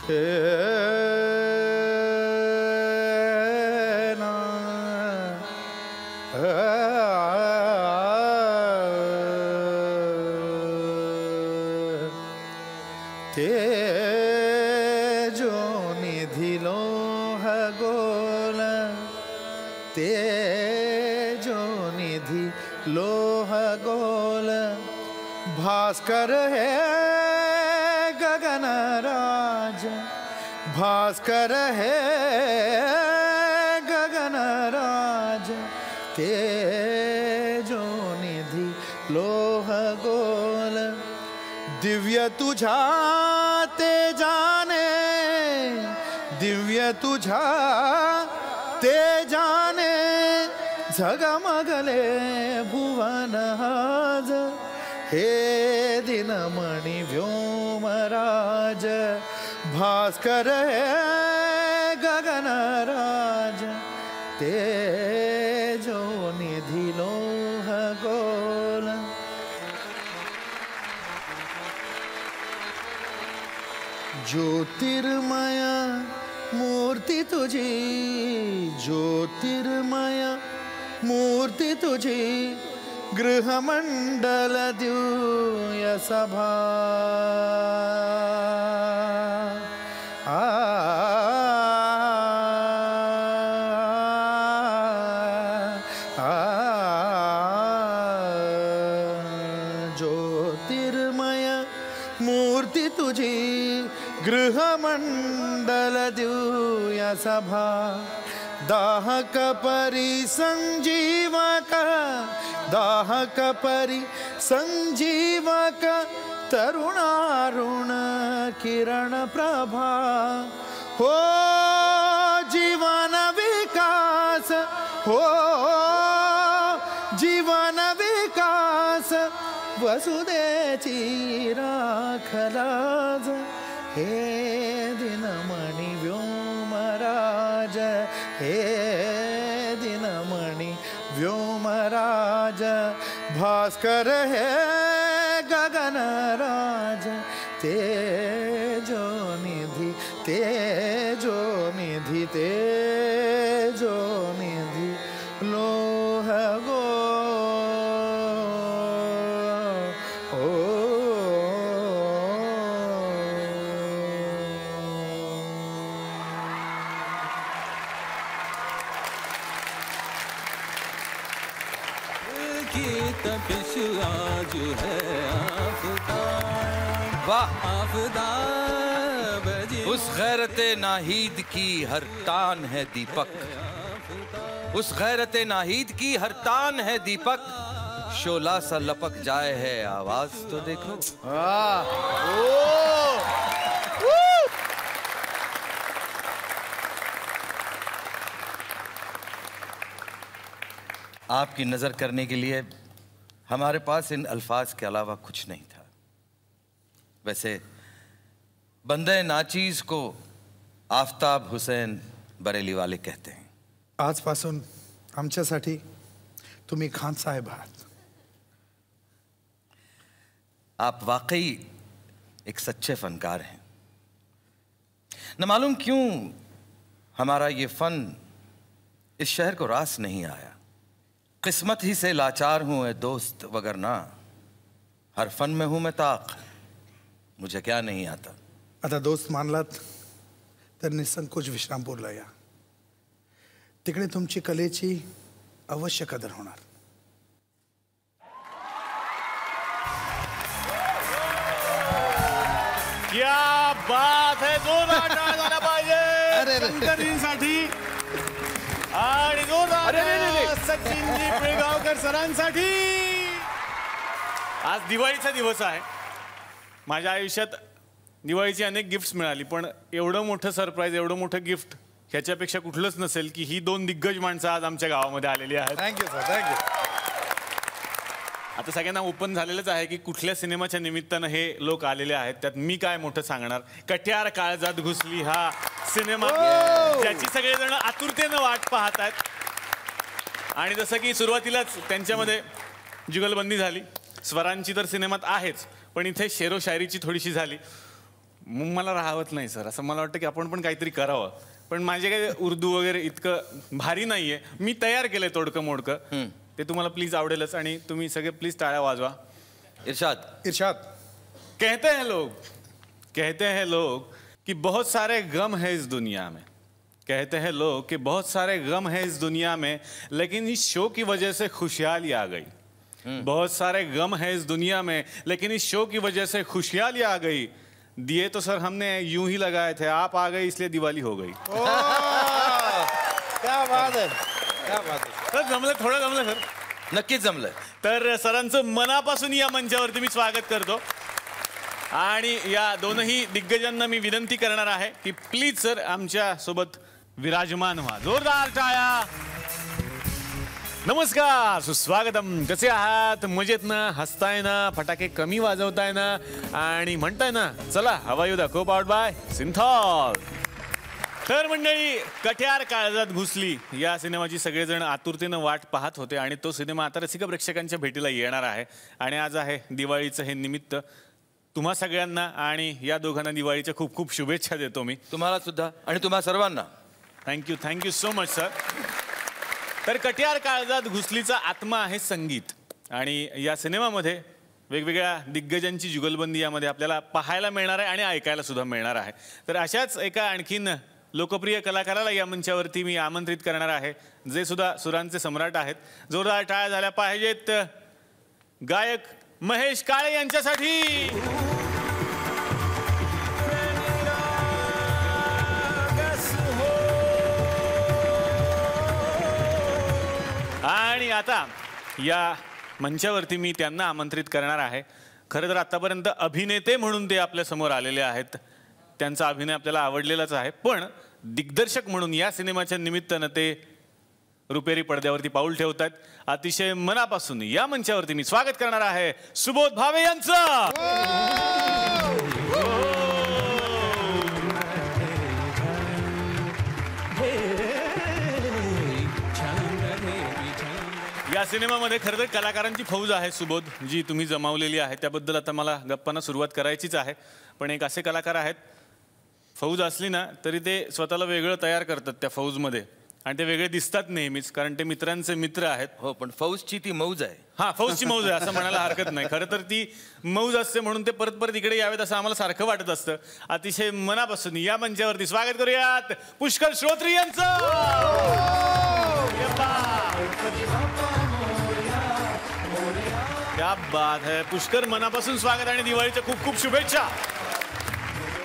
तेजो निधि लोह गोल तेजो निधि लोह गोल भास्कर है गगन राज भास्कर है गगन राज तेजो निधि लोह गोल दिव्य तुझा तेजाने दिव्य तुझा तेजाने झगमगले भुवन आज हे दिनमणि व्योमराज भास्कर है गगन राज तेजो निधि लोह गोल। ज्योतिर्मय मूर्ति तुझी ज्योतिर्मय मूर्ति तुझी गृहमंडल दिव्य सभा ज्योतिर्मय मूर्ति तुझी गृहमंडल दिव्य सभा दाहक परिसंजीवक दाहक परिसंजीवक तरुणारुण किरण प्रभा हो जीवन विकास हो जीवन विकास वसुदेची राखलाज हे दिनमणि व्योमराज हे दिनमणि व्योमराज भास्कर है गगन राज तेजो निधि तेजो निधि तेजो निधि लोह गो आज है वाह आफताब उस गैरते नाहीद की हर तान है दीपक उस गैरते नाहीद की हर तान है दीपक शोला सा लपक जाए है आवाज तो देखो। आपकी नजर करने के लिए हमारे पास इन अल्फाज के अलावा कुछ नहीं था। वैसे बंदे नाचीज को आफताब हुसैन बरेली वाले कहते हैं। आजपासून आमच्यासाठी तुम्ही खान साहेब आहात। आप वाकई एक सच्चे फनकार हैं। न मालूम क्यों हमारा ये फन इस शहर को रास नहीं आया। किस्मत ही से लाचार हूं ए दोस्त वगरना हर फन में हूं मैं ताक मुझे क्या नहीं आता। आता दोस्त मानलात तर निसंकोच विश्रामपूरला या। तिकडे तुमची कलेची अवश्य कदर होणार। क्या बात है जोरदार टाळ्या झाल्या पाहिजे शंकरींसाठी आणि जोरदार सचिनजी पिळगावकर सरांसाठी। आज दिवाळीचा दिवस आहे। माझ्या आयुष्यात दिवाळीची अनेक गिफ्ट्स मिळाली पण एवढं मोठं सरप्राईज एवढं मोठं गिफ्ट ह्याच्यापेक्षा कुठलंच नसेल की ही दोन दिग्गज माणसं आज आमच्या गावामध्ये आलेली आहेत। Thank you sir thank you. आता सगळ्यांना ओपन झालेलंच आहे की कुठल्या सिनेमाच्या निमित्तानं हे लोक आलेले आहेत। त्यात मी काय मोठं सांगणार। कट्यार काळजात घुसली हा सिनेमा ज्याची सगळेजण आतुरतेनं वाट पाहत आहेत। आणि जसं की सुरुवातीलाच त्यांच्यामध्ये जुगलबंदी झाली। स्वरांची तर सिनेमात आहेच पण इथे शेरो शायरीची थोडीशी झाली। मला राहवत नाही सर. असं मला वाटतं की आपण पण काहीतरी करावं. पण माझे काही उर्दू वगैरे इतकं भारी नाहीये. मी तयार केलंय तोडकं मोडकं. ते तुम्हाला प्लीज आवडेलच. आणि तुम्ही सगळे प्लीज टाळ्या वाजवा. इरशाद. कहते हैं लोग कि बहुत सारे गम है इस दुनिया में. कहते हैं लोग कि बहुत सारे गम है इस दुनिया में, लेकिन इस शो की वजह से खुशहाली आ गई. बहुत सारे गम है इस दुनिया में, लेकिन इस शो की वजह से खुशहाली आ गई. दिए तो सर हमने यूं ही लगाए थे, आप आ गए इसलिए दिवाली हो गई. क्या बात है, क्या बात है. तर जमलं, थोडं जमलं सर. नक्कीच जमलंय. तर सरांचं मनापासून या मंचावरती मी स्वागत करतो. आणि या दोनही दिग्गजांना मी विनंती करणार आहे की प्लीज सर आमच्या सोबत विराजमान व्हा. जोरदार टाळ्या. नमस्कार, सुस्वागतम. कसे आहात? मजेत ना? हसताय ना? फटाके कमी वाजवताय ना? आणि म्हणताय ना चला हवा येऊ द्या. को पावर्ड बाय सिंथॉल. तर मंडळी, कट्यार काळजात घुसली या सिनेमाची सगळेजण आतुरतेनं वाट पाहत होते. आणि तो सिनेमा आता रसिक प्रेक्षकांच्या भेटीला येणार आहे. आणि आज आहे दिवाळीचं हे निमित्त. तुम्हा सगळ्यांना आणि या दोघांना दिवाळीच्या खूप खूप शुभेच्छा देतो मी. तुम्हाला सुद्धा आणि तुम्हा सर्वांना. Thank you so much sir. तर कट्यार काळजात घुसलीचा आत्मा आहे संगीत. आणि या सिनेमामध्ये वेगवेगळ्या दिग्गजांची जुगलबंदी यामध्ये आपल्याला पाहायला मिळणार आहे आणि ऐकायला सुद्धा मिळणार आहे. तर अशाच एका आणखीन लोकप्रिय कलाकाराला या मंचावरती मी आमंत्रित करणार आहे, जे सुद्धा सुरांचे सम्राट आहेत. जोरदार टाळ्या झाल्या पाहिजेत गायक महेश काळे यांच्यासाठी. आणि आता या मंचावरती मी त्यांना आमंत्रित करणार आहे. खरं तर आतापर्यंत अभिनेते म्हणून ते आपल्या समोर आलेले आहेत. त्यांचा अभिनय आपल्याला आवडलेलाच आहे. पण दिग्दर्शक म्हणून या सिनेमाच्या निमित्तानं ते रुपेरी पडद्यावरती पाऊल ठेवतात. अतिशय मनापासून या मंचावरती मी स्वागत करणार आहे सुबोध भावे यांचं. या सिनेमामध्ये खरं तर कलाकारांची फौज आहे सुबोध, जी तुम्ही जमावलेली आहे. त्याबद्दल आता मला गप्पांना सुरुवात करायचीच आहे. पण एक असे कलाकार आहेत, फौज असली ना तरी ते स्वतःला वेगळं तयार करतात त्या फौजमध्ये. आणि ते वेगळे दिसतात नेहमीच, कारण ते मित्रांचे मित्र आहेत. हो, पण फौजची ती मौज आहे. हा, फौजची मौज आहे असं म्हणायला हरकत नाही. खरं तर ती मौज असते म्हणून ते परत परत इकडे यावेत असं आम्हाला सारखं वाटत असतं. अतिशय मनापासून या मंचावरती स्वागत करूयात पुष्कर श्रोत्री यांचं. क्या बात है. पुष्कर, मनापासून स्वागत आणि दिवाळीच्या खूप खूप शुभेच्छा.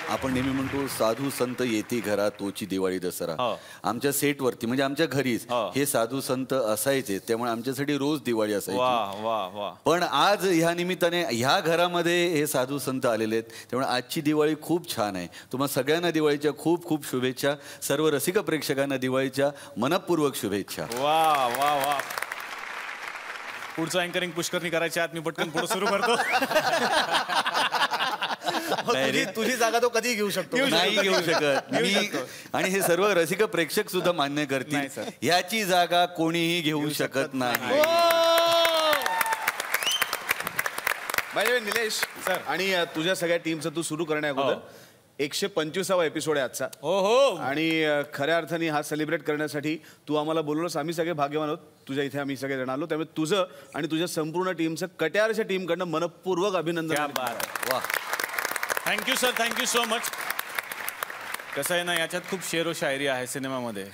आपण नेहमी म्हणतो साधू संत येती घरा तोची दिवाळी दसरा. आमच्या सेटवरती म्हणजे आमच्या घरीच हे साधू संत असायचे, त्यामुळे आमच्यासाठी रोज दिवाळी असायची. वाह वाह वाह. पण आज ह्या निमित्ताने ह्या घरामध्ये हे साधू संत आलेले आहेत, त्यामुळे आजची दिवाळी खूप छान आहे. तुम्हाला सगळ्यांना दिवाळीच्या खूप खूप शुभेच्छा. सर्व रसिक प्रेक्षकांना दिवाळीच्या मनपूर्वक शुभेच्छा. वाह वाह वाह. पुढचं अँकरिंग पुष्करनी करायच्या आत मी पटकन पुढे सुरू करतो. तुझी जागा तो कधी घेऊ शकतो. नाही घेऊ शकत मी. आणि हे सर्व रसिक प्रेक्षक सुद्धा मान्य करतील, ह्याची जागा कोणीही घेऊ शकत नाही. निलेश सर, आणि तुझ्या सगळ्या टीमचं तू सुरू करण्या अगोदर 125वा एपिसोड आहे आजचा. हो. आणि खऱ्या अर्थाने हा सेलिब्रेट करण्यासाठी तू आम्हाला बोलवलंस. आम्ही सगळे भाग्यवान आहोत, तुझ्या इथे आम्ही सगळे जण आलो. त्यामुळे तुझं आणि तुझ्या संपूर्ण टीमचं, कट्यारच्या टीमकडनं मनपूर्वक अभिनंदन. वा, thank you sir, thank you so much. कसं आहे ना, याच्यात खूप शेर व शायरी आहे सिनेमामध्ये.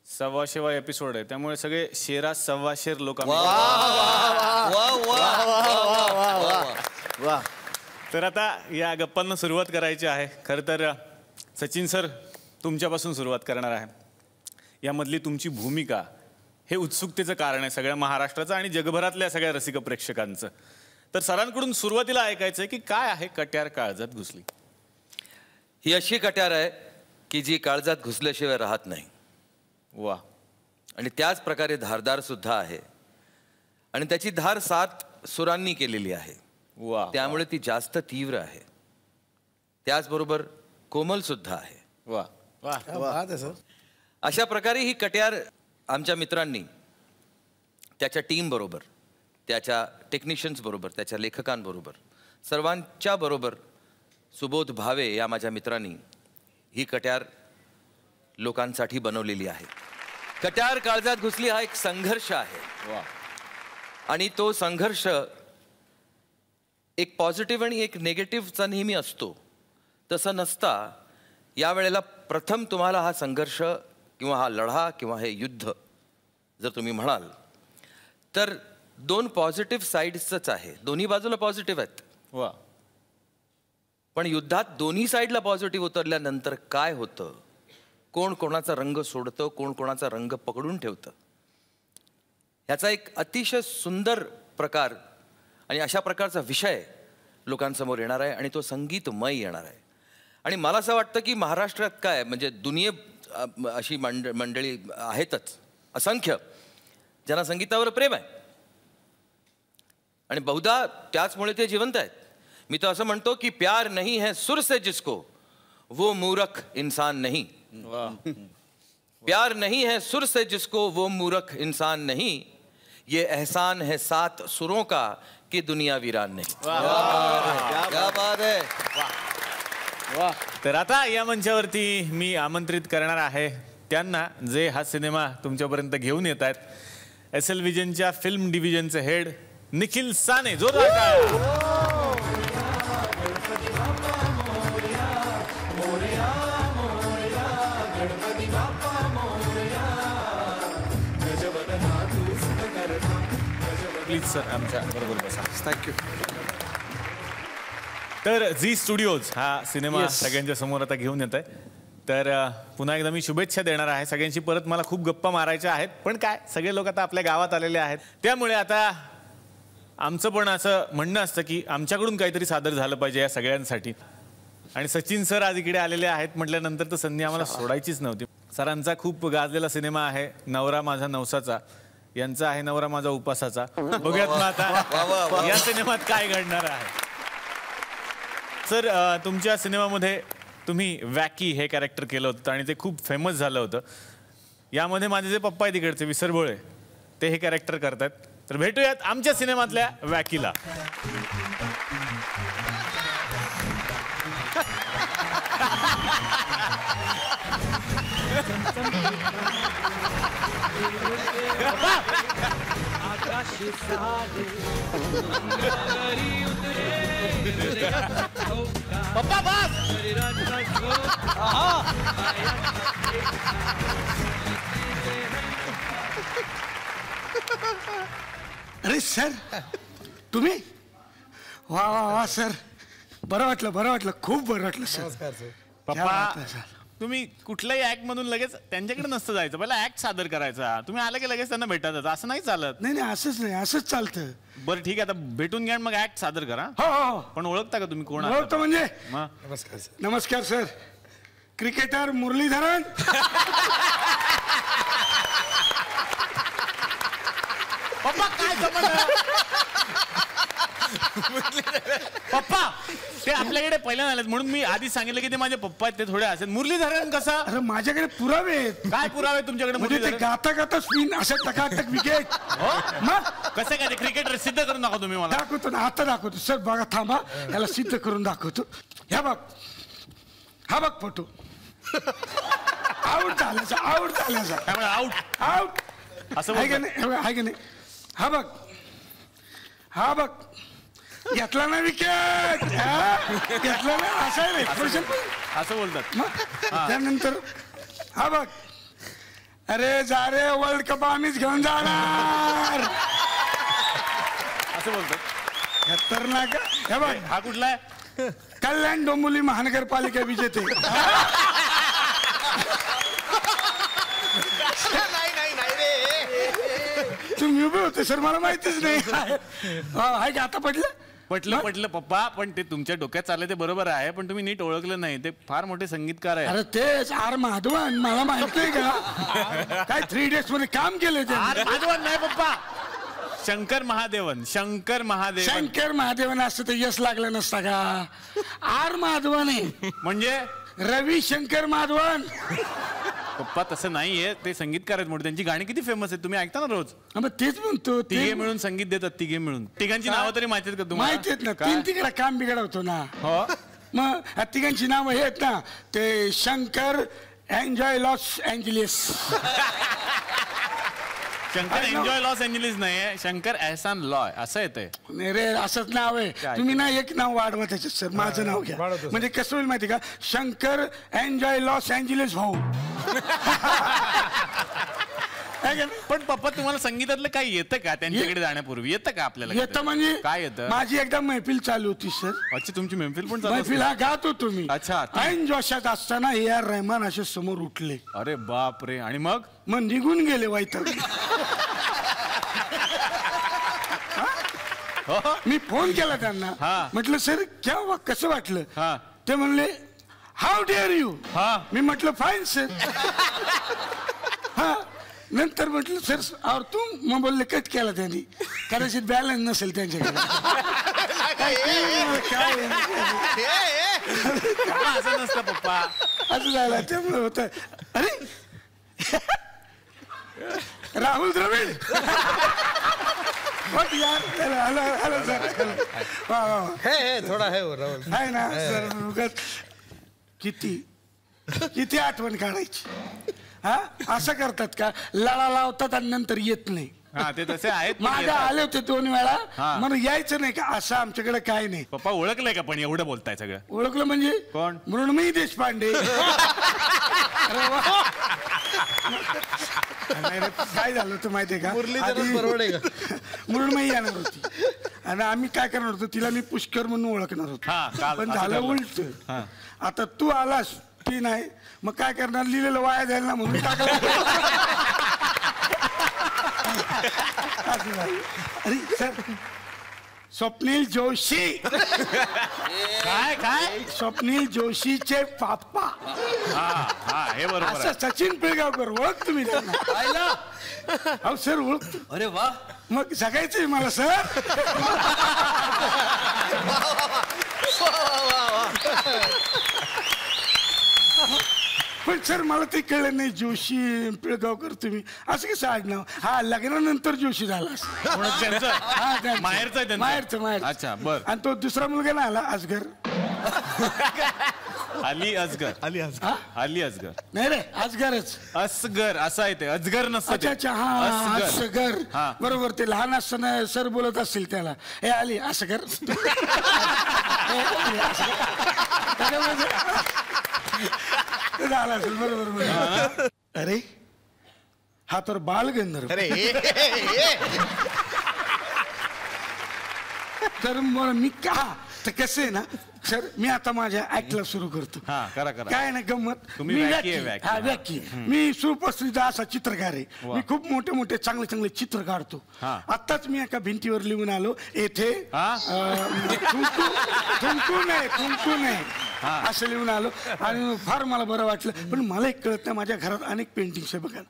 125वा एपिसोड आहे, त्यामुळे सगळे शेरा 125 लोक. वा. तर आता या गप्पांना सुरुवात करायची आहे. खरं तर सचिन सर, तुमच्यापासून सुरुवात करणार आहे. यामधली तुमची भूमिका हे उत्सुकतेचं कारण आहे सगळ्या महाराष्ट्राचं आणि जगभरातल्या सगळ्या रसिक प्रेक्षकांचं. तर सरांकडून सुरुवातीला ऐकायचंय की काय आहे कट्यार काळजात घुसली. ही अशी कट्यार आहे की जी काळजात घुसल्याशिवाय राहत नाही. वा. आणि त्याच प्रकारे धारदार सुद्धा आहे. आणि त्याची धार 7 सुरांनी केलेली आहे. वा. त्यामुळे ती जास्त तीव्र आहे. त्याचबरोबर कोमल सुद्धा आहे. वा बात आहे सर. अशा प्रकारे ही कट्यार आमच्या मित्रांनी त्याच्या टीम बरोबर, त्याच्या टेक्निशियन्स बरोबर, त्याच्या लेखकांबरोबर, सर्वांच्या बरोबर सुबोध भावे या माझ्या मित्रांनी ही कट्यार लोकांसाठी बनवलेली आहे. कट्यार काळजात घुसली हा एक संघर्ष आहे आणि तो संघर्ष एक पॉझिटिव्ह आणि एक नेगेटिव्हचा नेहमी असतो. तसं नसता यावेळेला प्रथम तुम्हाला हा संघर्ष किंवा हा लढा किंवा हे युद्ध जर तुम्ही म्हणाल तर 2 पॉझिटिव्ह साईड्सच आहे. दोन्ही बाजूला पॉझिटिव्ह आहेत. वा. पण युद्धात दोन्ही साईडला पॉझिटिव्ह उतरल्यानंतर काय होतं, कोण कोणाचा रंग सोडतं, कोण कोणाचा रंग पकडून ठेवतं, ह्याचा एक अतिशय सुंदर प्रकार आणि अशा प्रकारचा विषय लोकांसमोर येणार आहे आणि तो संगीतमय येणार आहे. आणि मला असं वाटतं की महाराष्ट्रात काय म्हणजे दुनियेत अशी मंडळी आहेतच असंख्य ज्यांना संगीतावर प्रेम आहे आणि बहुधा त्याचमुळे ते जिवंत आहेत. मी तर असं म्हणतो की प्यार नहीं है सुर से जिसको वो मूर्ख इंसान नहीं. प्यार नहीं है सुर से जिसको वो मूर्ख इंसान नहीं. ये एहसान है 7 सुरों का कि दुनिया वीरान नहीं. क्या बात है. तर आता या मंचावरती मी आमंत्रित करणार आहे त्यांना जे हा सिनेमा तुमच्यापर्यंत घेऊन येत आहेत. SL विजनच्या फिल्म डिव्हिजनचे हेड निखिल साने. जोरदार टाळ्या. प्लीज सर आमच्या बरोबर बसा. थँक्यू. तर झी स्टुडिओज हा सिनेमा सगळ्यांच्या समोर आता घेऊन येत आहे. तर पुन्हा एकदा मी शुभेच्छा देणार आहे सगळ्यांची. परत मला खूप गप्पा मारायच्या आहेत पण काय सगळे लोक आता आपल्या गावात आलेले आहेत त्यामुळे आता आमचं पण असं म्हणणं असतं की आमच्याकडून काहीतरी सादर झालं पाहिजे या सगळ्यांसाठी. आणि सचिन सर आज इकडे आलेले आहेत म्हटल्यानंतर तर संधी आम्हाला सोडायचीच नव्हती. सरांचा खूप गाजलेला सिनेमा आहे नवरा माझा नवसाचा. यांचा आहे नवरा माझा उपासाचा. बघूयात मग आता या सिनेमात काय घडणार आहे. सर तुमच्या सिनेमामध्ये तुम्ही वॅकी हे कॅरेक्टर केलं होतं आणि ते खूप फेमस झालं होतं. यामध्ये माझे जे पप्पा आहे तिकडचे विसरबोळे ते हे कॅरेक्टर करतात. तर भेटूयात आमच्या सिनेमातल्या वॅकीला. पप्पा बस. अरे सर तुम्ही वा वा वा सर. बरं वाटलं खूप बरं वाटलं सर. पप्पा तुम्ही कुठल्याही ऍक्ट मधून लगेच त्यांच्याकडे नसतं जायचं. पहिला ऍक्ट सादर करायचा. तुम्ही आलं की लगेच त्यांना भेटायचं असं नाही चालत. नाही असंच नाही असंच चालतं. बरं ठीक आहे आता भेटून घ्या मग ऍक्ट सादर करा. हो हो पण ओळखता का तुम्ही कोण आहात? ओळखतो म्हणजे मग नमस्कार सर. नमस्कार सर. क्रिकेटर मुरलीधरन. पप्पा काय समजलं? पप्पा ते आपल्याकडे पहिल्यांदा आलेत म्हणून मी आधी सांगितलं की ते माझे पप्पा आहेत. ते थोडे असेल. मुरलीधरन कसं? अरे माझ्याकडे पुरावे आहेत. काय पुरावे तुमच्याकडे? म्हणजे ते गाता गाता स्पिन असं टकाटक विकेट. मग कसं काय ते क्रिकेटर सिद्ध करून दाखवा तुम्ही मला. दाखवतो ना आता दाखवतो सर. बघा थांबा याला सिद्ध करून दाखवतो. ह्या बघ हा बघ फोटो. आउट झाल्याचा आउट झाल्याचा त्यामुळे आउट आउट असं आहे का बोलतात. नाही? आहे का नाही? हा बघ हा बघ घेतला ना विकेट. घेतला ना असं एक्सप्रेशन असं बोलतात. त्यानंतर हा बघ अरे जा रे वर्ल्ड कप आम्हीच घेऊन जाणार. असं बोलतात. खतरनाक. हे बघ हा कुठला आहे? कल्याण डोंबिवली महानगरपालिका विजेते. तुम्ही उभे होते सर मला माहितीच नाही. आहे का आता पडलं? पटलं पप्पा पण ते तुमच्या डोक्यात चालले ते बरोबर आहे पण तुम्ही नीट ओळखलं नाही. ते फार मोठे संगीतकार आहे. अरे तेच आर माधवन. मला माहित नाही का काय 3 days मध्ये काम केलं ते. माधवन नाही पप्पा. शंकर महादेवन. शंकर महादेवन असतं तर यश लागलं नसता का? आर माधवन आहे म्हणजे रवी शंकर माधवन. पप्पा तसं नाहीये. ते संगीतकार आहेत मोठे. त्यांची गाणी किती फेमस आहेत तुम्ही ऐकता ना रोज. मग तेच म्हणतो. तिघे मिळून संगीत देतात. तिघे मिळून. तिघांची नावं तरी माहिती आहेत का तुम्हाला? माहिती आहेत ना. 3 तिकडे काम बिघडवतो ना. हो मग ह्या तिघांची नावं हे आहेत ना, ते Shankar enjoy Los Angeles. Shankar enjoy Los Angeles नाही, शंकर एहसान लॉय असं येतंय. नाही रे, असंच नाव आहे. तुम्ही ना एक नाव वाढवा त्याच्यात सर, माझं नाव घ्या. म्हणजे कसं होईल माहिती का, शंकर एन्जॉय लॉस एंजलिस भाऊ. पण पप्पा तुम्हाला संगीतातलं काही येतं का त्यांच्याकडे जाण्यापूर्वी? येतं का आपल्याला? येतं म्हणजे काय येतं? माझी एकदा मैफिल चालू होती सर. अच्छा, तुमची महफिल पण चालू मैफिल हा गात होतो मी. अच्छा. ऐन जोशात असताना A.R. रहमान असे समोर उठले. अरे बाप रे. आणि मग निघून गेले वाईतर. मी फोन केला त्यांना, म्हटलं सर क्या कसं वाटलं? ते म्हणले हाऊ डेअर यू. मी म्हटलं फाईन सर. हा, नंतर म्हटलं सर और तुम, मग बोलले कट केला त्यांनी, कदाचित बॅलन्स नसेल त्यांच्याकडे. असं नसतं पप्पा, असं झालं. त्यामुळे होत. अरे राहुल द्रविड. Hello sir. थोडा है वो राहुल. आहे ना सर. किती आठवण काढायची. हा, असं करतात का, लळा लावतात आणि नंतर येत नाही. ते तसे आहेत. मागे आले होते 2 वेळा, म्हणून यायचं नाही का, असं आमच्याकडे काय नाही. पप्पा ओळखलंय का पण एवढं बोलताय सगळं? ओळखलं म्हणजे कोण? म्हणून मी देशपांडे. काय झालं होतं माहितीये का, म्हणून मी येणार होती आणि आम्ही काय करणार होतो, तिला मी पुष्कर म्हणून ओळखणार होतो. पण झालं उलट. आता तू आलास, ती नाही, मग काय करणार, लिहिलेलं वाया जाईल ना म्हणून टाकलं. अरे सर, स्वप्नील जोशी. काय स्वप्नील जोशीचे पाप्पा. हे बरोबर. असं सचिन पिळगावकर ओळख तुम्ही त्यांना? अहो सर ओळखतो. अरे वा. मग जगायचंय मला सर. पण सर मला ते कळलं नाही, जोशी पिळगावकर तुम्ही असं कसं आडनाव? हा, लग्नानंतर जोशी झाला. माहेरचं. अच्छा, बर. आणि तो दुसरा मुलगा ना आला, असगर. अली असगर नाही रे, असगरच. असगर असं आहे ते, अजगर नसतं. अच्छा, हा असगर. बरोबर. ते लहान असताना सर बोलत असतील त्याला, हे आली असगर. झाला असेल. बरोबर. अरे हा तर बालगंधर्व. तर मी का, तर कसं आहे ना सर, मी आता माझ्या ऍक्टला सुरू करतो. करा. काय ना गंमत, तुम्ही व्याख्या. मी सुप्रसिद्ध असा चित्रकार आहे. मी खूप मोठे चांगले चित्र काढतो. आत्ताच मी एका भिंतीवर लिहून आलो, येथे थुंकू नये असं लिहून आलो. आणि फार मला बरं वाटलं. पण मला एक कळत नाही, माझ्या घरात अनेक पेंटिंग्स आहे बघा,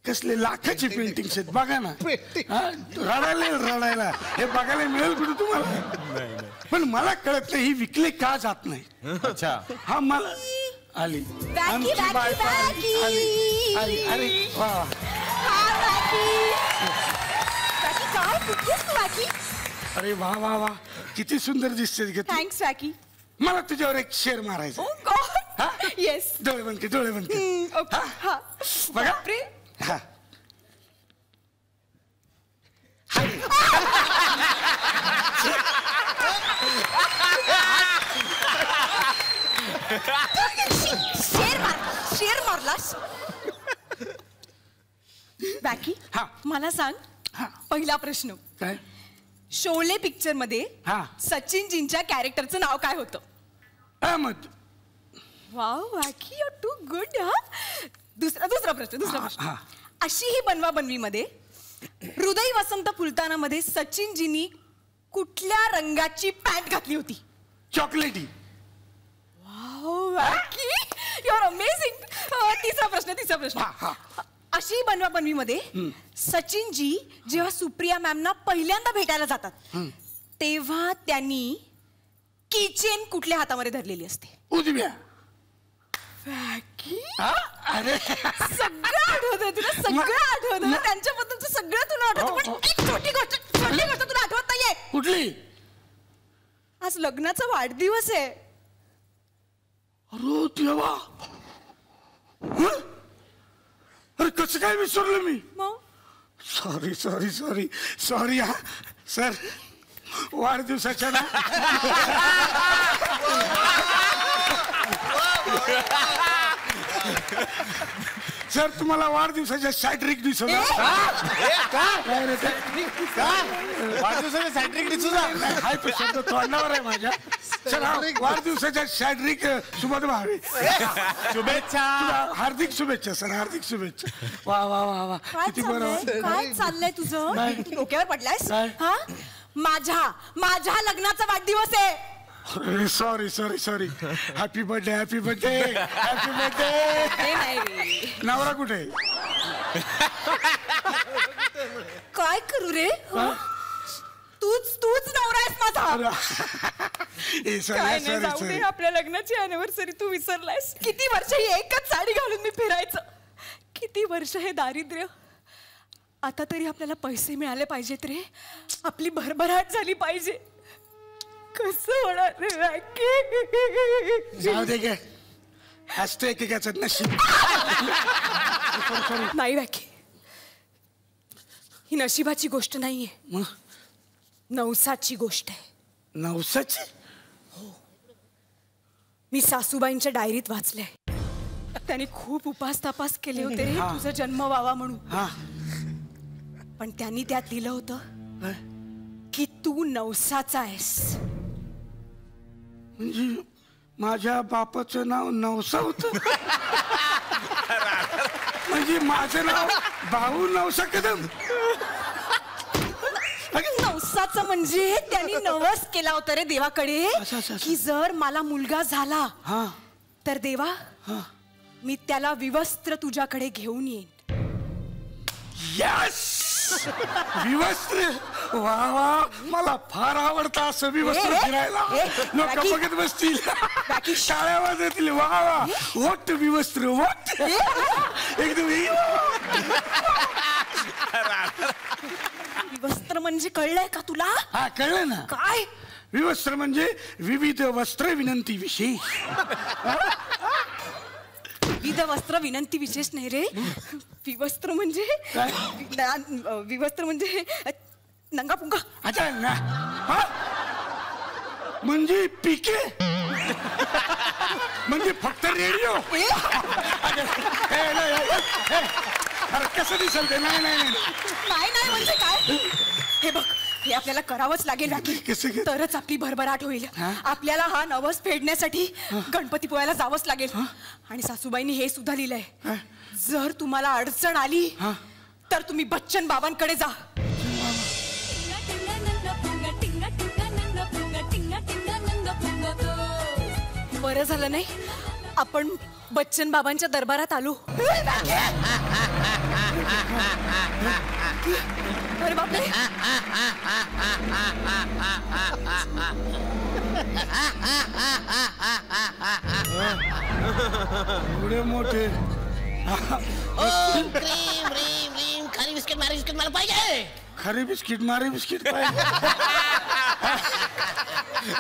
कसले लाखाचे पेंटिंग्स आहेत बघा ना. रडायला हे बघायला मिळेल कुठे तुम्हाला? पण मला कळत नाही ही विकले का जात नाही. अच्छा. हा, मला आली आमची बायको आली. अरे वा. अरे वा वा वा, किती सुंदर दिसते. थँक्स वॅकी. मला तुझ्यावर एक शेर मारायचा. येस. डोळे बंद कर. बघा. हा. शेर मारलास वॅकी. मला सांग, पहिला प्रश्न काय, शोले पिक्चर मध्ये सचिनजींच्या कॅरेक्टरचं नाव काय होतं? Ahmad. Wow wacky, you too good. दुसरा प्रश्न. अशी ही बनवाबनवी मध्ये हृदय वसंत फुलताना मध्ये सचिनजींनी कुठल्या रंगाची पॅन्ट घातली होती? चॉकलेटी. Wow wacky, you are amazing. तिसरा प्रश्न. अशी बनवाबनवी मध्ये सचिनजी जेव्हा सुप्रिया मॅमना पहिल्यांदा भेटायला जातात तेव्हा त्यांनी कीचेन कुठल्या हातामध्ये धरलेली असते? उजव्या. अरे सगळं आठवतं तुला, सगळं आठवतं त्यांच्याबद्दलचं सगळं तुला आठवतं. पण एक छोटी गोष्ट तुला आठवत नाहीये. कुठली? आज लग्नाचा वाढदिवस आहे. अरे देवा, हं? अरे कसं काय विसरलो मी. मग सॉरी सॉरी सॉरी सॉरी हा सर, वाढदिवसाच्या ना सर तुम्हाला वाढदिवसाच्या सॅट्रिक दिसवला. वाढदिवसाच्या सॅट्रिक डिसूजा. हाय तो शब्द तोंडावर आहे माझ्या. सर हा वाढदिवसाच्या सॅट्रिक सुबोध भावे. शुभेच्छा. हार्दिक शुभेच्छा सर, हार्दिक शुभेच्छा. वा वा वा वा, काय किती बरं. चाललंय, काय चाललंय तुझं? तू डोक्यावर पडलायस काय? हा? माझ्या लग्नाचा वाढदिवस आहे. अरे sorry sorry sorry. Happy birthday, happy birthday, happy birthday. हे नाही रे. नवरा कुठे? काय करू रे? तूच नवरा आहेस माझा. ए, sorry, काय नाही, sorry, जाऊ दे. sorry. आपल्या लग्नाची अॅनिव्हर्सरी तू विसरलायस. किती वर्ष ही एकच साडी घालून मी फिरायचं, किती वर्ष हे दारिद्र्य. आता तरी आपल्याला पैसे मिळाले पाहिजेत रे, आपली भरभराट झाली पाहिजे. कसं होणार रे राखी? जाऊ दे गे, असतं एकेकाचं नशीब. नाही राखी, ही नशिबाची गोष्ट नाहीये, मग नवसाची गोष्ट आहे. नवसाची? मी सासूबाईंच्या डायरीत वाचले, त्यांनी खूप उपास तपास केले होते रे तुझा जन्म व्हावा म्हणून. हा, पण त्यांनी त्यात लिहिलं होतं की तू नवसाचा आहेस. म्हणजे माझ्या बापाचं नाव नवसा होत. म्हणजे माझं नाव भाऊ नवसा कदम. नवसाचं म्हणजे त्यांनी नवस केला होता रे देवाकडे की जर मला मुलगा झाला हा तर देवा हा, मी त्याला विवस्त्र तुझ्याकडे घेऊन येईन. यस, विवस्त्र. वा वा, मला फार आवडतं असं विवस्त्र फिरायला. लोक बघत बसतील, शाळा वाजवतील. वा वा, वोट विवस्त्र, वोट. एकदम विवस्त्र म्हणजे कळलंय का तुला? हा, कळलं ना. काय? विवस्त्र म्हणजे विविध वस्त्र विनंती विशेष. विविध वस्त्र विनंती विशेष नाही रे. विवस्त्र म्हणजे विवस्त्र म्हणजे नंगा पुंगा. अच्छा ना, हा? म्हणजे पिके, म्हणजे फक्त रेडिओ. अरे कसं दिसेल ते? नाही नाही नाही नाही नाही म्हणजे काय? हे बघ, हे आपल्याला करावंच लागेल राखी, कसं? तरच आपली भरभराट होईल. आपल्याला हा नवस फेडण्यासाठी गणपतीपुळ्याला जावंच लागेल. आणि सासूबाईंनी हे सुद्धा लिहिलंय, जर तुम्हाला अडचण आली तर तुम्ही बच्चन बाबांकडे जा. बरं झालं नाही आपण बच्चन बाबांच्या दरबारात आलो. अरे बापरे, एवढे मोठे. क्रीम क्रीम क्रीम खारी बिस्किट मारी बिस्किट मला पाहिजे. खरी बिस्किट मारी बिस्किट पाहिजे.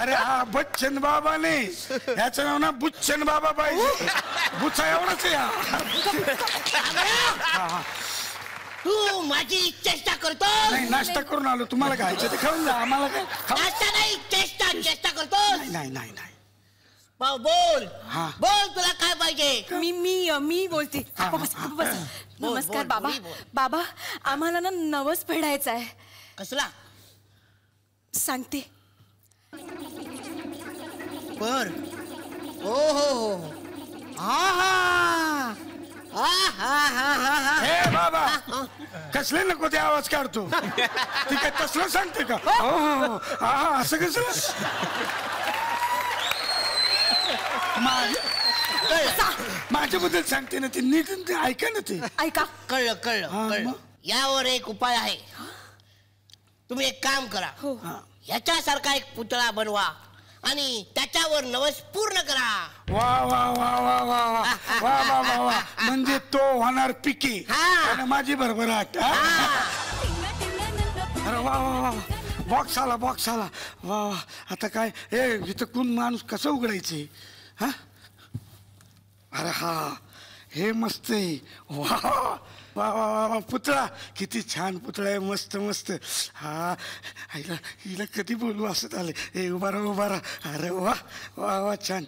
अरे हा बच्चन बाबा नाही, ह्याचं नाव ना बुच्चन बाबा पाहिजे. बुचा एवढंच आहे हा. तू माझी चेष्टा करतो. नाही, नाश्ता करून आलो. तुम्हाला खायचं ते खाऊन जा, आम्हाला काय नाश्ता नाही, चेष्टा चेष्टा करतो. नाही नाही नाही. बोल हा. बोल, तुला काय पाहिजे? मी बोलते. बस. नमस्कार बाबा. बाबा, आम्हाला ना नवस फेडायचा आहे. कसला? सांगते. बर. ओ हो, हा हा हा हा हा हा. हे बाबा, कसले नको ते आवाज काढतो. ती काय तसलं सांगते का? हो, हा, असं कसं? माझ्याबद्दल सांगते ना ती, नीट ते ऐका ना ते. ऐका. कळलं कळलं कळलं. यावर एक उपाय आहे. तुम्ही एक काम करा, ह्याच्यासारखा एक पुतळा बनवा आणि त्याच्यावर नवस पूर्ण करा. वा वा वा वा वा वा वा वा वा वा. म्हणजे तो होणार पिके आणि माझी भरभराट. अरे वा वा वा, बॉक्स आला बॉक्स आला. वा वा, आता काय हे इथं कोण माणूस कसं उघडायचे? हा, अरे हा हे मस्त आहे. वा वा वा वा वा पुतळा किती छान पुतळा आहे. मस्त मस्त. हा हिला हिला कधी बोलू असं झालं. हे उभा राहा उभा राहा. अरे वा वा वा छान.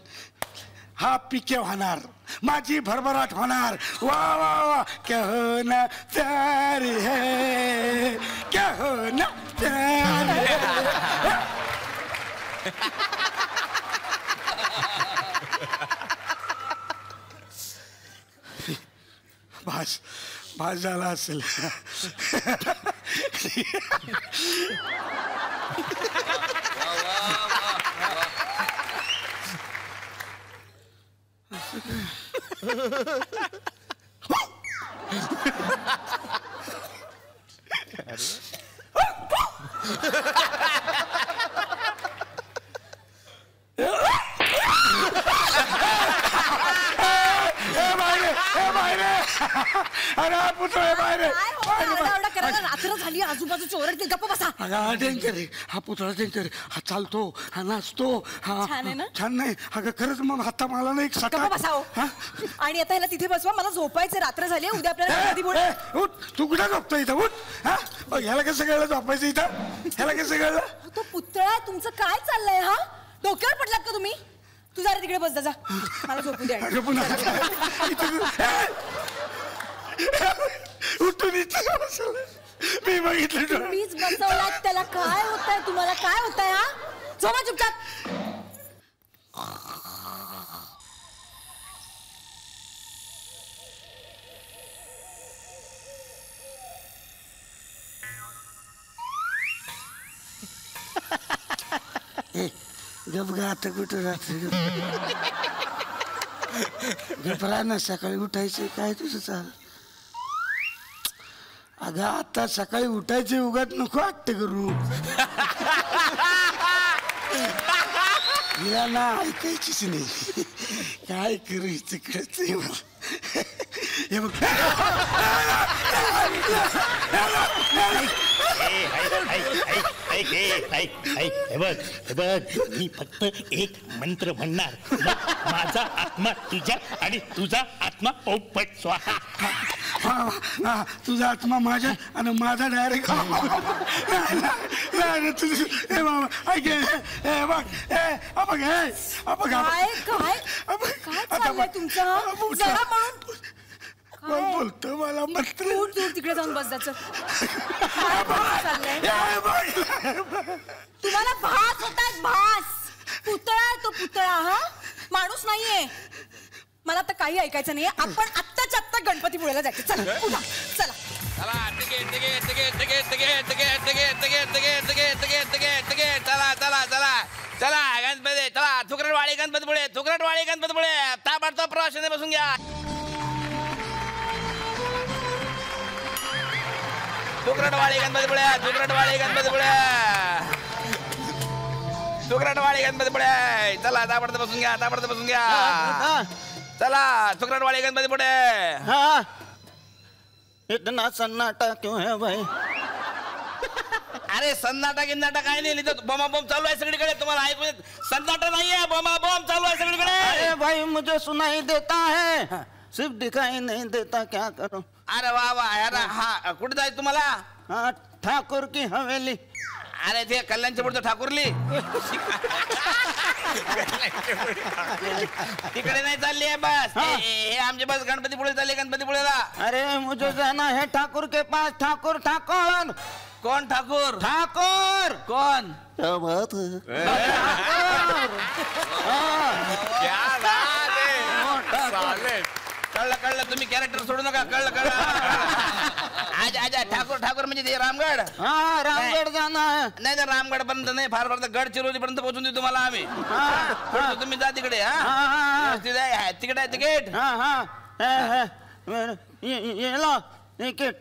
हा पिके होणार माझी भरभराट होणार. वा वा वा क्या हो ना प्यार है क्या हो ना प्यार है. भास झाला असेल. अरे पुतळे बाहेर. रात्र झाली आजूबाजूची ओरडतील. गप्प बसा. डेंजर आहे हा पुतळा. डेंजर. हा चालतो हा नाचतो. हा छान आहे ना? छान नाही अगं खरंच. मग हाता मला नाही गप्प बसाव. आणि आता ह्याला तिथे बसवा. मला झोपायचं. रात्र झाली. उद्या आपल्याला उठ. तू कुठं झोपतो इथं? उठ. हा ह्याला कसं कळलं झोपायचं इथं? ह्याला कसं कळलं? तो पुतळा तुमचं काय चाललंय? हा डोक्यावर पडलात का तुम्ही? तू जरा तिकडे बस जा. मला झोपू द्या. उठून मी बघितलं. तुम्हीच बसवलात त्याला. काय होतंय तुम्हाला? काय होतंय? हा झोपा चुपचाप. गप गा आता कुठं राहते. गपरा ना सकाळी उठायचे काय तुझं चाल. अगं आता सकाळी उठायचे उगाच नको वाटते करू. हिला ना ऐकायचीच नाही. काय करू हिचं कळतंय मला. हे बघ हे बघ मी फक्त एक मंत्र म्हणणार. माझा आत्मा तुझ्या आणि तुझा आत्मा पोपट स्वाहा. तुझा आत्मा माझ्या आणि माझा डायरेक्ट. हे बाबा ऐक. हे बघ बघ काय काय काय चाललंय तुमचं? जरा म्हणून कोण बोलतो मला मंत्र? दूर दूर तिकडे जाऊन बस जायचं. तुम्हाला भास होतात. भास. पुतळा आहे तो पुतळा. हा माणूस नाहीये. मला आता काही ऐकायचं नाहीये. आपण आत्ताच्या आत्ता गणपतीपुळ्याला जायचं. चला पुन्हा चला. चला ticket ticket ticket ticket ticket ticket ticket ticket ticket ticket ticket ticket ticket. चला चला चला चला गणपती. चला थुकरटवाडी गणपतीपुळे. थुकरटवाडी गणपतीपुळे. ताबडतोब प्रवाशाने बसून घ्या. थुकरटवाडी गणपतीपुळे. थुकरटवाडी गणपतीपुळे. थुकरटवाडी गणपतीपुळे. चला ताबडतोब बसून घ्या. ताबडतोब बसून घ्या. चला थुकरटवाडी गणपतीपुळे. इतना सन्नाटा क्यों है भाई? अरे सन्नाटा गिन्नाटा काय नाही. लिहितो बॉम्बा बॉम्ब चालू आहे सगळीकडे. तुम्हाला ऐकू येत? सन्नाटा नाहीये. बॉम्बा बॉम्ब चालू आहे सगळीकडे. अरे भाई मुझे सुनाई देता है सिर्फ दिखाई नहीं देता. क्या करूं? अरे वा वा यार. हा कुठे जायचं तुम्हाला? हाँ ठाकुर की हवेली. अरे ते कल्याणच्या पुढचं ठाकुरली. तिकडे नाही चालली आहे बस. हे आमची बस गणपतीपुळे चालली. गणपतीपुळेला. अरे मुझे जाना है ठाकुर के पास. ठाकुर ठाकुर. कोण ठाकुर? ठाकुर. कोण? क्या बात है. क्या बात है. कळलं कळलं. तुम्ही कॅरेक्टर सोडू नका. कळलं कळलं. आज आज ठाकुर ठाकुर म्हणजे ते रामगड. हाँ रामगड जाना है. नाही तर रामगड पर्यंत नाही. फार फार गडचिरोली पर्यंत पोहोचून देऊ तुम्हाला आम्ही. तुम्ही जा तिकडे. हा तिकडे आहे तिकीट. हाँ हाँ ये लो तिकीट.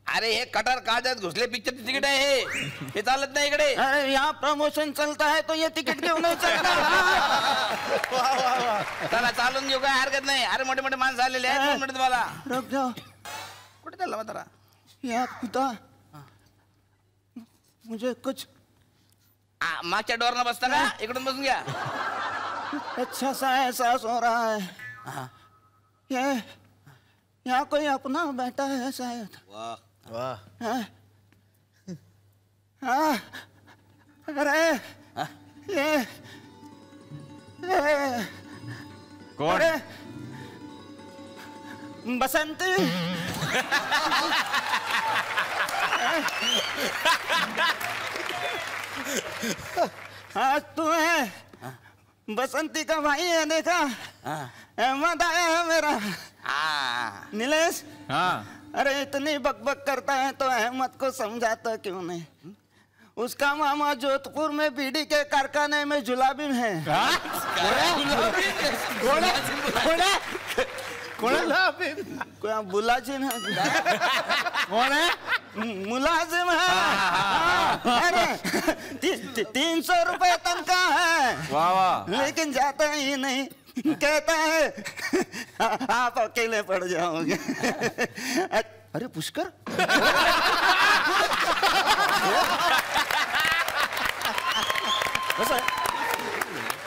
अरे हे कटर काळजात घुसले पिक्चरचे तिकीट आहे. हे चालत नाही इकडे. अरे यहाँ प्रमोशन चलता है तो ये तिकीट क्यों नहीं चलता? चला चालून घेऊ. काय हरकत नाही. अरे मोठे मोठे माणसं आलेले आहेत. 2 मिनिट तुम्हाला. रुक जाओ. कुठे चालला म्हातारा? या खुदा मुझे कुछ मागच्या डोरनं बसता का? इकडून बसून घ्या. अच्छा सा एहसास हो रहा है. ये यहाँ कोई अपना बैठा है शायद। वाह वाह हाँ हाँ अरे ये कोण अरे बसंती हाँ तू है बसंती का भाई है देखा अहमद आया है मेरा नीलेश अरे इतनी बकबक करता है तो अहमद को समझाता क्यों नहीं उसका मामा जोधपुर में बीड़ी के कारखाने में जुलाबिन है कोई बुलाजिन है कौन है मुलाजिम है अरे 300 रुपए तनख्वाह है वाह वाह लेकिन जाता ही नहीं कहता है आप अकेले पड़ जाओगे अरे पुष्कर कसं आहे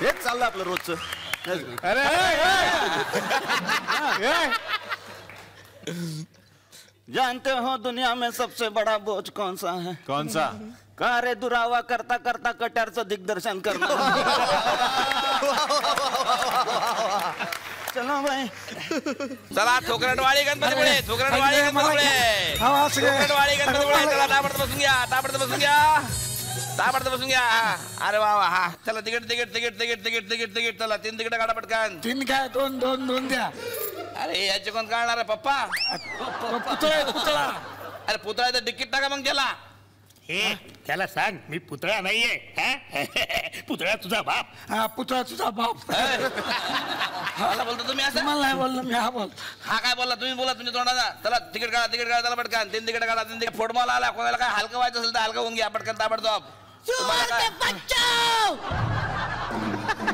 हेच चाललं आपलं रोजचं अरे जानते हो दुनिया में सबसे बड़ा बोझ कौन सा है कौन सा कार्य दुरावा करता करता कट्यारचं दिग्दर्शन करना चलो भाई चला ठोकरटवाडी गणपतीपुळे ठोकरटवाडी गणपतीपुळे ठोकरटवाडी गणपतीपुळे चला ताबडतोब बसून घ्या ताबडतोब बसून घ्या ताबडतोब बसून घ्या अरे वा वा हा चला ticket ticket ticket ticket ticket ticket ticket चला 3 तिकीट काढा पटकन 3 काय 2 द्या अरे याचे कोण काढणार आहे पप्पा पुतळा अरे पुतळा तर तिकीट टाका मग त्याला हे त्याला सांग मी पुतळा नाहीये हा? पुतळा तुझा बाप पुतळा तुझा बाप मला बोलतो तुम्ही असं मला नाही बोललो मी हा बोल हा काय बोलला तुम्ही बोला तुमच्या तोंडाचा चला तिकीट काढा चला पटकन 3 तिकीट काढा 3 तिकीट फुटबॉल आला कोणाला काय हलकं व्हायचं असेल तर हलकं होऊन घ्या पटकन ताबडतोब तुम्हाला काय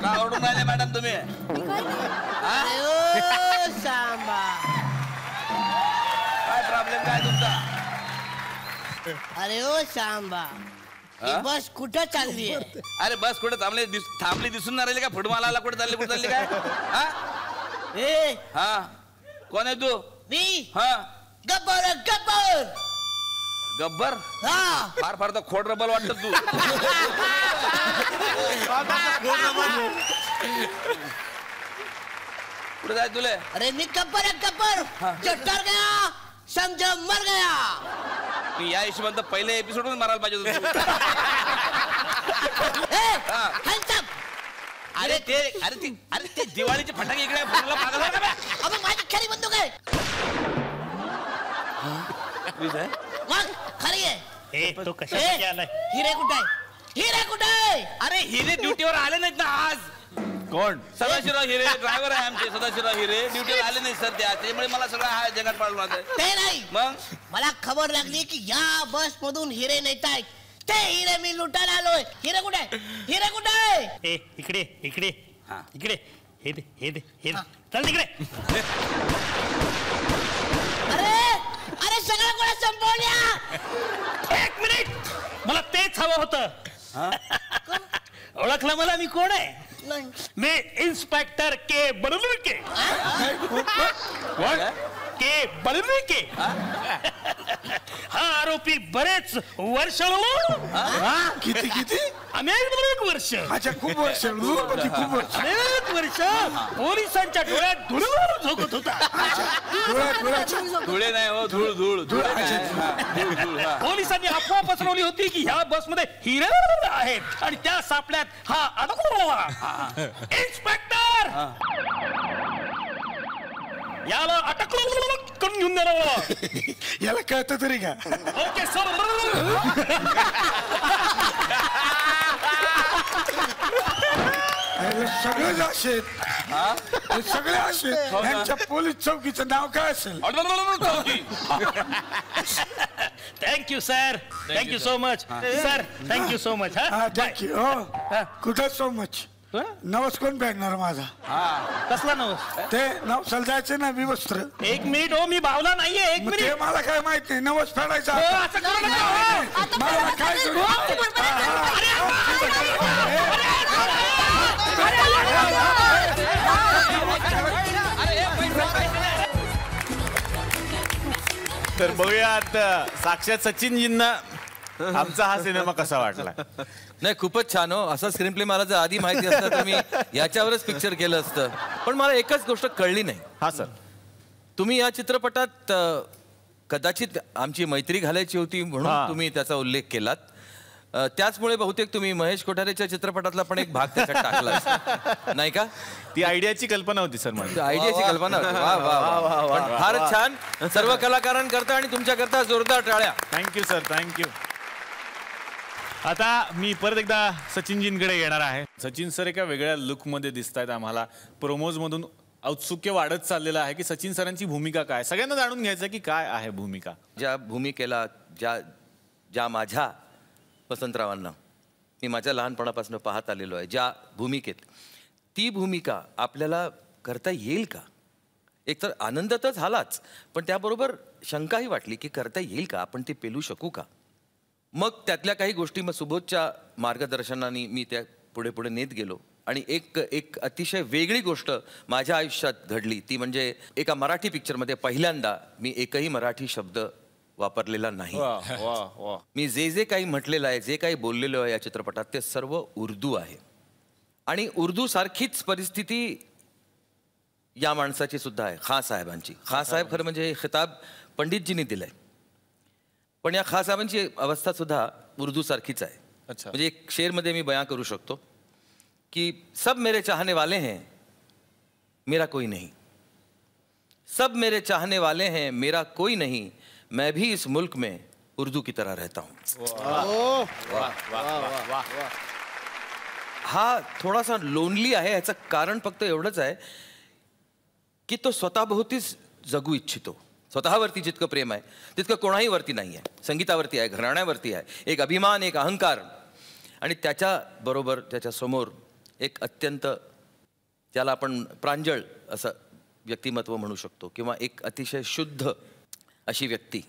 का ओरडून राहिले मॅडम तुम्ही अरे ओ सांबा काय प्रॉब्लेम काय तुमचा अरे ओ सांबा ही बस कुठं चालली आहे अरे बस कुठे थांबली दिसून नाही राहिली का फुटबॉल आला कुठे चालली काय हा ए हा कोण आहे तू मी हा गब्बर गब्बर गब्बर हा फार फार तर खोड रबल वाटत तू कुठे जाय तुले अरे मी गब्बर है गब्बर जो डर गया समझो मर गया मी या हिशोबाने तर पहिले एपिसोडून मारायला पाहिजे होतं hands up अरे ते दिवाळीचे फटाके इकडे फुटला पागल झाला का अबे माझी खरी बंदूक आहे मग खरी आहे हे तो कशासाठी आलाय हिरे कुठे आहे हिरे कुठे आहे अरे हिरे ड्युटीवर आले नाहीत ना आज कोण सदाशिवराव हिरे ड्रायव्हर आहे आमचे सदाशिवराव हिरे ड्युटीवर आले नाही सध्या त्यामुळे मला सगळं हा जगात पाडलं ते नाही मग मला खबर लागली की या बस मधून हिरे नेत आहेत ते हिरे मी लुटायला आलोय हिरे कुठे आहे हिरे कुठे आहे ए इकडे इकडे इकडे हे दे हे दे हे दे. चल तिकडे अरे अरे सगळं कोणा संपवल्या 1 मिनिट मला तेच हवं होतं ओळखलं मला मी कोण आहे मैं इंस्पेक्टर के बलुके के बलुके हा आरोपी बरेच वर्ष किती किती अनेक वर्ष अच्छा खूप वर्ष खूप वर्ष अनेक वर्ष पोलिसांच्या डोळ्यात धुळून झोकत होता धुळे नाही हो धूळ धूळ धूळ पोलिसांनी अफवा पसरवली होती की ह्या बसमध्ये हिरे आहेत आणि त्या सापड्यात हा अडकला इन्स्पेक्टर याला अटक करून घेऊन देणार याला कळतं तरी का ओके सर सगळे असे सगळे असे यांच्या पोलीस चौकीचं नाव काय असेल thank you sir thank you so much sir thank you so much हा थँक्यू हो कुठं सो मच नवस कोण बॅगणार माझा कसला नवस ते नवसाला जायचे ना विवस्त्र 1 मिनिट हो मी भावला नाहीये 1 ते मिनिट मला काय माहित नाही नवस फेडायचा असं करू नका मला काय करू अरे पैसे तर बघूयात साक्षात सचिनजींना आमचा हा सिनेमा कसा वाटला. नाही, खूपच छान हो. असा स्क्रीन प्ले मला जर आधी माहिती असतं तर मी याच्यावरच पिक्चर केलं असतं. पण मला एकच गोष्ट कळली नाही. हा सर, तुम्ही या चित्रपटात कदाचित आमची मैत्री घालायची होती म्हणून तुम्ही त्याचा उल्लेख केलात. त्याचमुळे बहुतेक तुम्ही महेश कोठारेच्या चित्रपटातला पण एक भाग त्याच्यात टाकला नाही का? ती आयडियाची कल्पना होती सर माझी. आयडियाची कल्पना होती. वा वा वा. पण फारच छान. सर्व कलाकारांकरता आणि तुमच्याकरता जोरदार टाळ्या. Thank you sir, thank you. आता मी परत एकदा सचिनजींकडे येणार आहे. सचिन सर एका वेगळ्या लुकमध्ये दिसत आहेत आम्हाला. प्रोमोजमधून औत्सुक्य वाढत चाललेलं आहे की सचिन सरांची भूमिका काय. सगळ्यांना जाणून घ्यायचं की काय आहे भूमिका. ज्या भूमिकेला ज्या माझ्या वसंतरावांना मी माझ्या लहानपणापासून पाहत आलेलो आहे, ज्या भूमिकेत, ती भूमिका आपल्याला करता येईल का? एकतर आनंद तर झालाच, पण त्याबरोबर शंकाही वाटली की करता येईल का, आपण ते पेलू शकू का? मग त्यातल्या काही गोष्टी मग सुबोधच्या मार्गदर्शनाने मी त्या पुढे पुढे नेत गेलो. आणि एक अतिशय वेगळी गोष्ट माझ्या आयुष्यात घडली, ती म्हणजे एका मराठी पिक्चरमध्ये पहिल्यांदा मी एकही मराठी शब्द वापरलेला नाही. मी जे काही म्हटलेलं आहे, जे काही बोललेलो आहे या चित्रपटात, ते सर्व उर्दू आहे. आणि उर्दू सारखीच परिस्थिती या माणसाची सुद्धा आहे, खां साहेबांची. खां साहेब खरं म्हणजे खिताब पंडितजींनी दिलाय, पण या खां साहेबांची अवस्था सुद्धा उर्दू सारखीच आहे. म्हणजे एक शेरमध्ये मी बयां करू शकतो कि सब मेरे चाहने वाले हैं, मेरा कोई नहीं. सब मेरे चाहने वाले हैं, मेरा कोई नहीं. मैं भी इस मुल्क में उर्दू की तरह रहता हूँ. हा थोडासा लोनली आहे. याचं कारण फक्त एवढंच आहे की तो स्वतःभोवतीच जगू इच्छितो. स्वतःवरती जितकं प्रेम आहे तितकं कोणाही वरती नाही आहे. संगीतावरती आहे, घराण्यावरती आहे. एक अभिमान, एक अहंकार, आणि त्याच्याबरोबर त्याच्यासमोर एक अत्यंत, ज्याला आपण प्रांजळ असं व्यक्तिमत्व म्हणू शकतो, किंवा एक अतिशय शुद्ध अशी व्यक्ती,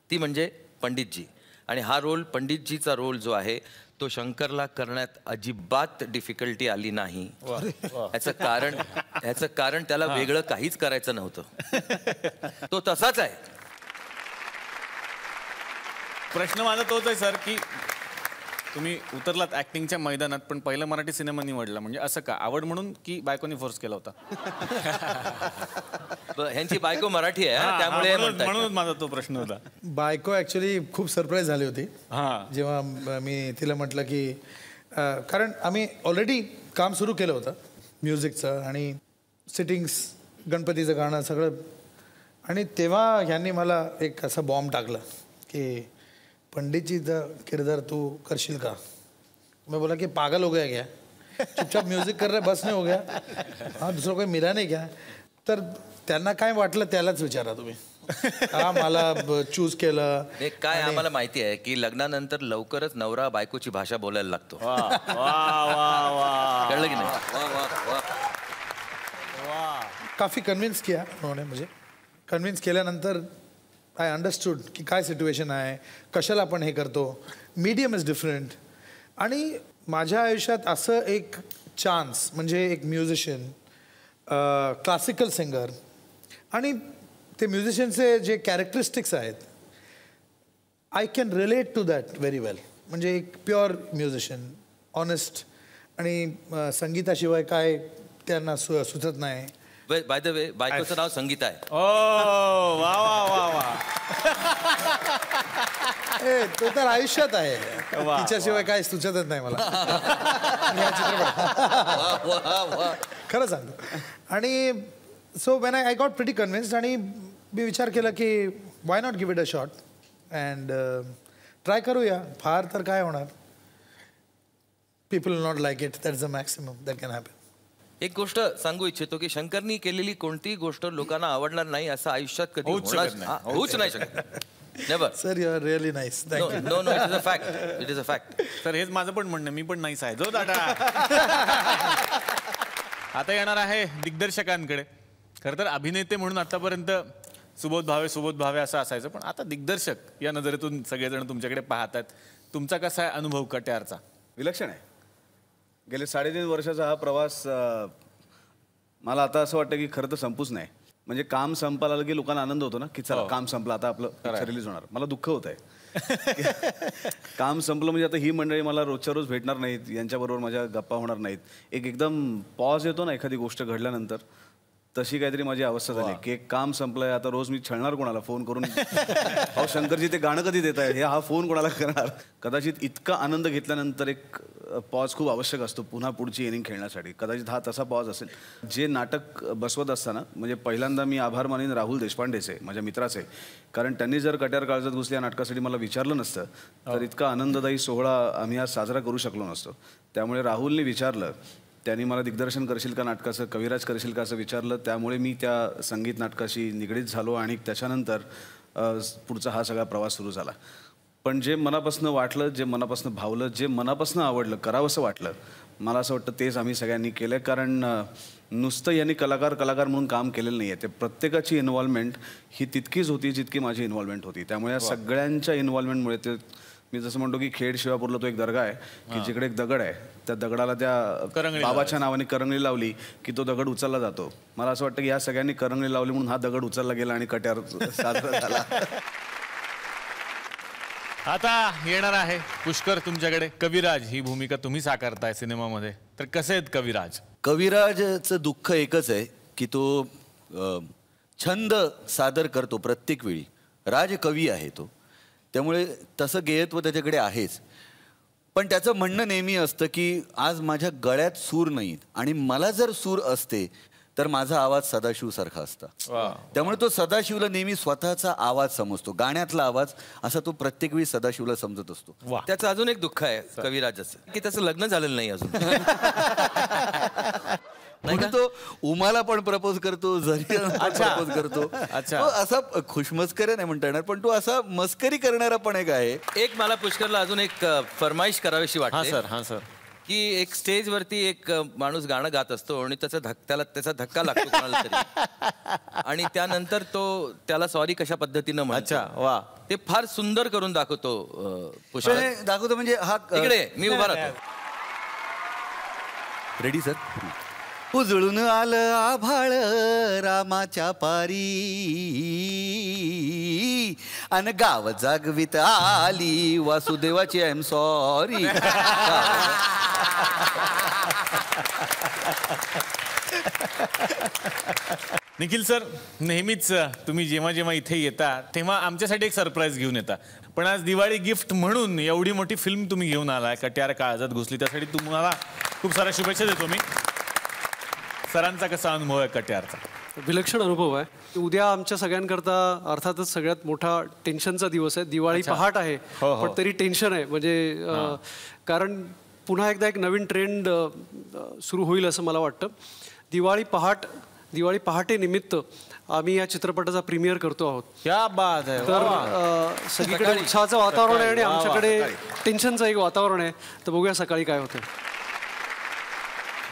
ती म्हणजे पंडितजी. आणि हा रोल, पंडितजीचा रोल जो आहे, तो शंकरला करण्यात अजिबात डिफिकल्टी आली नाही. ह्याचं कारण त्याला वेगळं काहीच करायचं नव्हतं. तो तसाच आहे. प्रश्न माझा तोच आहे सर की तुम्ही उतरलात ऍक्टिंगच्या मैदानात, पण पहिला मराठी सिनेमा निवडला, म्हणजे असं का? आवड म्हणून की बायकोनी फोर्स केला होता? ह्यांची बायको मराठी आहे त्यामुळे म्हणून माझा तो प्रश्न होता. बायको ॲक्च्युली खूप सरप्राईज झाली होती जेव्हा मी तिला म्हटलं की कारण आम्ही ऑलरेडी काम सुरू केलं होतं म्युझिकचं आणि सिटिंग्स, गणपतीचं गाणं सगळं. आणि तेव्हा ह्यांनी मला एक असं बॉम्ब टाकलं की पंडितजीचा किरदार तू करशील का? मैं बोला कि पागल हो गया क्या, चुपचाप म्युझिक कर रहे बस नहीं हो गया, हाँ दुसरा कोई मिला नहीं क्या? तर त्यांना काय वाटलं त्यालाच विचारा तुम्ही. हा मला चूज केलं. काय आम्हाला माहिती आहे की लग्नानंतर लवकरच नवरा बायकोची भाषा बोलायला लागतो. कळलं की नाही? काफी कन्व्हिन्स किया उन्होंने मुझे. कन्व्हिन्स केल्यानंतर आय अंडरस्टूड की काय सिच्युएशन आहे, कशाला आपण हे करतो, मीडियम इज डिफरंट. आणि माझ्या आयुष्यात असं एक चान्स म्हणजे एक म्युझिशियन, क्लासिकल सिंगर, आणि ते म्युझिशियनचे जे कॅरेक्टरिस्टिक्स आहेत, I can relate to that very well. म्हणजे एक प्युअर म्युझिशियन, ऑनेस्ट, आणि संगीताशिवाय काय त्यांना सुचत नाही. बाय द वे, बायकोचं नाव संगीता आहे. ओ वा वा वा वा. तो तर आयुष्यात आहे, तिच्याशिवाय काय सुचतच नाही मला. खरं सांगतो. आणि so when I got pretty convinced, आणि मी विचार केला की why not give it a shot and try करूया. फार तर काय होणार, people will not like it, that's the maximum that can happen. एक गोष्ट सांगू इच्छितो की शंकरनी केलेली कोणतीही गोष्ट लोकांना आवडणार नाही असं आयुष्यात कधी होऊच नाही शकत. Never. Sir you are really nice. No no, it is a fact. It is a fact. Sir हेच माझं पण म्हणणं, मी पण नाहीच आहे. जो दादा. आता येणार आहे दिग्दर्शकांकडे. खरं तर अभिनेते म्हणून आतापर्यंत सुबोध भावे असं असायचं, पण आता दिग्दर्शक या नजरेतून सगळेजण तुमच्याकडे पाहतात. तुमचा कसा आहे अनुभव कट्यारचा? विलक्षण आहे. गेले 3.5 वर्षाचा हा प्रवास मला आता असं वाटतं की खरं तर संपूच नाही. म्हणजे काम संपायला की लोकांना आनंद होतो ना की चला काम संपलं आता आपलं पिक्चर रिलीज होणार. मला दुःख होत आहे काम संपलं म्हणजे आता ही मंडळी मला रोजच्या रोज भेटणार नाहीत, यांच्याबरोबर माझ्या गप्पा होणार नाहीत. एकदम पॉज येतो ना एखादी गोष्ट घडल्यानंतर, तशी काहीतरी माझी अवस्था झाली की एक काम संपलंय आता रोज मी छळणार कोणाला फोन करून अहो शंकरजी ते गाणं कधी देत आहे हे हा फोन कोणाला करणार. कदाचित इतका आनंद घेतल्यानंतर एक पॉज खूप आवश्यक असतो पुन्हा पुढची इनिंग खेळण्यासाठी. कदाचित हा तसा पॉज असेल. जे नाटक बसवत असताना म्हणजे पहिल्यांदा मी आभार मानीन राहुल देशपांडेचे, माझ्या मित्राचे, कारण त्यांनी जर कट्यार काळजात घुसली या नाटकासाठी मला विचारलं नसतं तर इतका आनंददायी सोहळा आम्ही आज साजरा करू शकलो नसतो. त्यामुळे राहुलने विचारलं, त्यांनी मला दिग्दर्शन करशील का नाटकाचं, कविराज करशील का असं विचारलं. त्यामुळे मी त्या संगीत नाटकाशी निगडीत झालो आणि त्याच्यानंतर पुढचा हा सगळा प्रवास सुरू झाला. पण जे मनापासून वाटलं, जे मनापासून भावलं, जे मनापासून आवडलं, करावंसं वाटलं, मला असं वाटतं तेच आम्ही सगळ्यांनी केलं. कारण नुसतं यांनी कलाकार म्हणून काम केलेलं नाही आहे. ते प्रत्येकाची इन्व्हॉल्वमेंट ही तितकीच होती जितकी माझी इन्व्हॉल्वमेंट होती. त्यामुळे या सगळ्यांच्या इन्व्हॉल्वमेंटमुळे ते मी जसं म्हणतो की खेड शिवापूरला तो एक दर्गा आहे की जिकडे एक दगड आहे, त्या दगडाला त्या बाबाच्या नावाने करंगळी लावली की तो दगड उचलला जातो. मला असं वाटतं की या सगळ्यांनी करंगळी लावली म्हणून हा दगड उचलला गेला आणि कट्यार साजरा झाला. आता येणार आहे पुष्कर तुमच्याकडे. कविराज ही भूमिका तुम्ही साकारताय सिनेमामध्ये, तर कसे आहेत कविराज? कविराजचं दुःख एकच आहे की तो छंद सादर करतो प्रत्येक वेळी. राज कवी आहे तो, त्यामुळे तसं गेयत्व त्याच्याकडे आहेच. पण त्याचं म्हणणं नेहमी असतं की आज माझ्या गळ्यात सूर नाहीत आणि मला जर सूर असते तर माझा आवाज सदाशिवसारखा असता. त्यामुळे तो सदाशिवला नेहमी स्वतःचा आवाज समजतो, गाण्यातला आवाज असा तो प्रत्येक वेळी सदाशिवला समजत असतो. त्याचं अजून एक दुःख आहे कविराजाचं की त्याचं लग्न झालेलं नाही अजून. म्हणून तो उमाला पण प्रपोज करतो, जरीला प्रपोज करतो. तो असा खुशमस्करी नाही म्हणता येणार, पण तो असा मस्करी करणारा पण एक आहे. एक मला पुष्करला अजून एक फरमाईश करावीशी वाटते. हां सर की एक स्टेजवरती एक माणूस गाणं गात असतो आणि त्याला त्याचा धक्का लागतो कोणाला तरी आणि त्यानंतर तो त्याला सॉरी कशा पद्धतीनं म्हणतो. वा, ते फार सुंदर करून दाखवतो पुष्कर. दाखवतो म्हणजे हा इकडे मी उभा राहतो. Ready sir? उजळून आलं आभाळ रामाच्या पारी अन गाव जागवित आली वासुदेवाची I am sorry. Nikhil sir, नेहमीच तुम्ही जेव्हा जेव्हा इथे येता तेव्हा आमच्यासाठी एक सरप्राईज घेऊन येता, पण आज दिवाळी गिफ्ट म्हणून एवढी मोठी फिल्म तुम्ही घेऊन आलाय, कट्यार काळजात घुसली, त्यासाठी तुम्हाला खूप साऱ्या शुभेच्छा देतो मी. सरांचा कसा अनुभव आहे कट्यारचा? विलक्षण अनुभव आहे. उद्या आमच्या सगळ्यांकरता अर्थातच सगळ्यात मोठा टेन्शनचा दिवस आहे. दिवाळी पहाट आहे पण तरी टेन्शन आहे. म्हणजे कारण पुन्हा एकदा एक नवीन ट्रेंड सुरू होईल असं मला वाटतं. दिवाळी पहाटे निमित्त आम्ही या चित्रपटाचा प्रीमियर करतो आहोत. क्या बात आहे. तर सगळीकडे उत्साहाचं वातावरण आहे आणि आमच्याकडे टेन्शनचं एक वातावरण आहे. तर बघूया सकाळी काय होतं.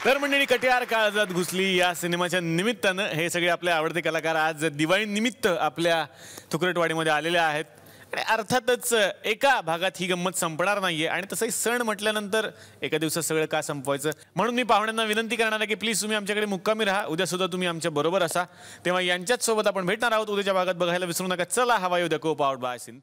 तर मंडळी, कट्यार काळजात घुसली या सिनेमाच्या निमित्तानं हे सगळे आपले आवडते कलाकार आज दिवाळी निमित्त आपल्या तुकरटवाडीमध्ये आलेले आहेत. आणि अर्थातच एका भागात ही गंमत संपणार नाहीये आणि तसंही सण म्हटल्यानंतर एका दिवसात सगळं का संपवायचं. म्हणून मी पाहुण्यांना विनंती करणार आहे की प्लीज तुम्ही आमच्याकडे मुक्कामी राहा. उद्या सुद्धा तुम्ही आमच्या बरोबर असा. तेव्हा यांच्याच सोबत आपण भेटणार आहोत उद्याच्या भागात. बघायला विसरू नका. चला हवा येऊ द्या. को पावर्ड बाय सिंथ.